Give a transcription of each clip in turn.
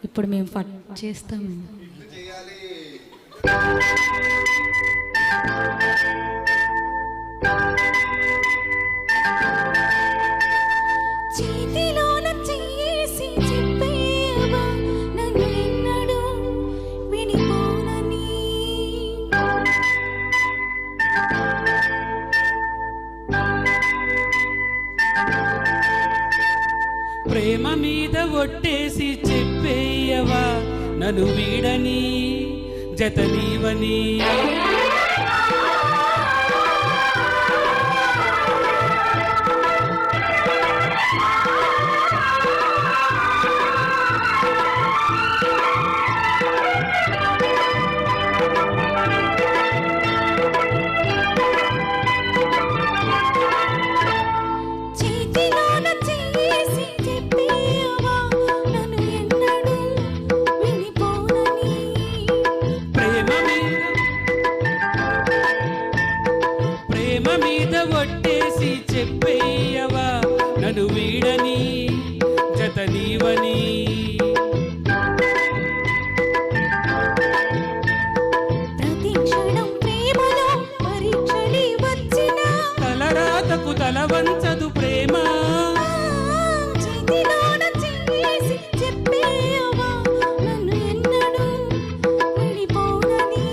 ఇప్పుడు మేము చేస్తాం. చేతిలోన చేసి చెప్పేవా నన్ను ఎన్నడూ విడిపోనని. ప్రేమ మీద ఒట్టేసి చెప్పేయవా నన్ను వీడని జతనీవని. చేతిలోన చేసి చెప్పేవా నన్ను ఎన్నడూ విడిపోనని. ప్రేమ మీద ఒట్టేసి చెప్పేయవా నన్ను వీడని జతనీవని. ప్రతి క్షణం ప్రేమలో పరీక్షలే వచ్చినా తలరాతకు తల వంచదు ప్రేమ. చేతిలోన చేసి చెప్పేవా నన్ను ఎన్నడూ విడిపోనని.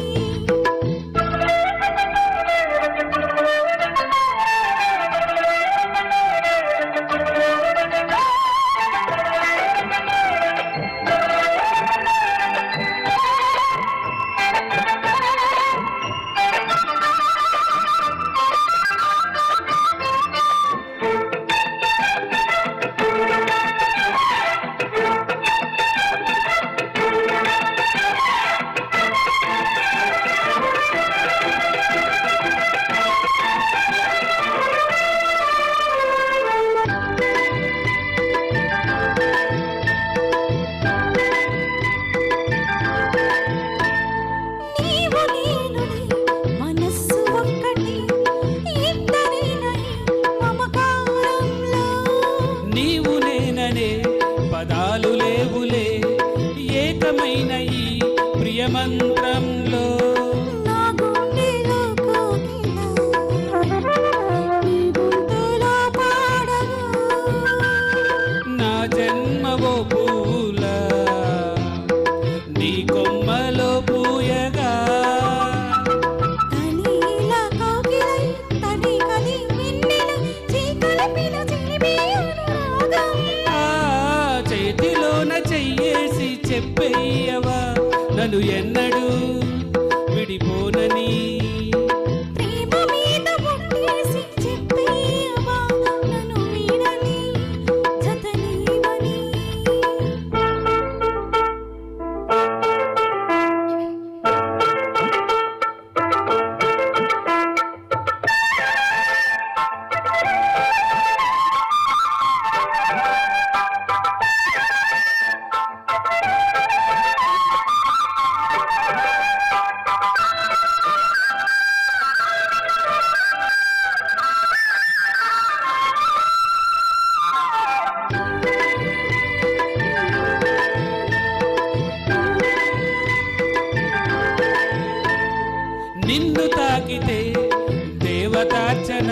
నీవు నేనుని మనస్సు ఒక్కటి ఇద్దరినై మమకారంలో. నీవు నేననే పదాలు లేవులే ఏకమైన ఈ ప్రియమంత్రంలో. నా గుండెలో కోకిల నీ గొంతులో పాడగా. నా జన్మవో పూల నీ కొమ్మలో పూయగా. తనీల కోకిలై తని కది వెన్నెల చీకలిపిన చిలిపి అనురాగం. ఆ చేతిలోన చెయ్యేసి చెప్పేయవా నన్ను ఎన్నడూ విడిపోనని. ప్రేమ మీద ఒట్టేసి చెప్పేవా నన్ను వీడని జతనీవని. నిన్ను తాకితే దేవతార్చన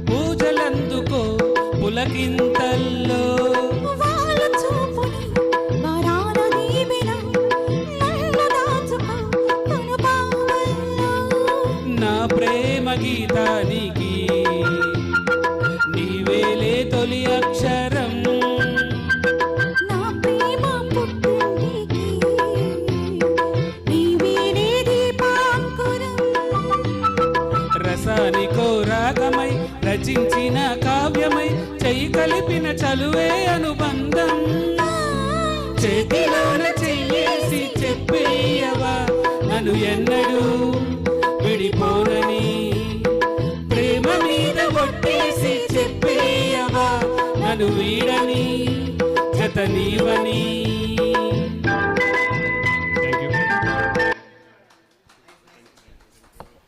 పూజలందుకో పులకింతల్లో. వాళ్ళ చూపుని వరాల దీవెన నన్ను దాచుకో కనుపావల్లో. నా ప్రేమ గీతానికి నీవేలే తొలి అక్షరం. నా ప్రేమ పుట్టింటికి నీవేనే దీపాంకురం. రసానికో రాగమై రచించిన కావ్యమై చెయ్యి కలిపిన చలువే అనుబంధం. చేతిలోన చెయ్యేసి చెప్పేయవా నన్ను ఎన్నడూ విడిపోనని. ప్రేమ మీద ఒట్టేసి చెప్పేయవా నన్ను వీడని జతనీవని.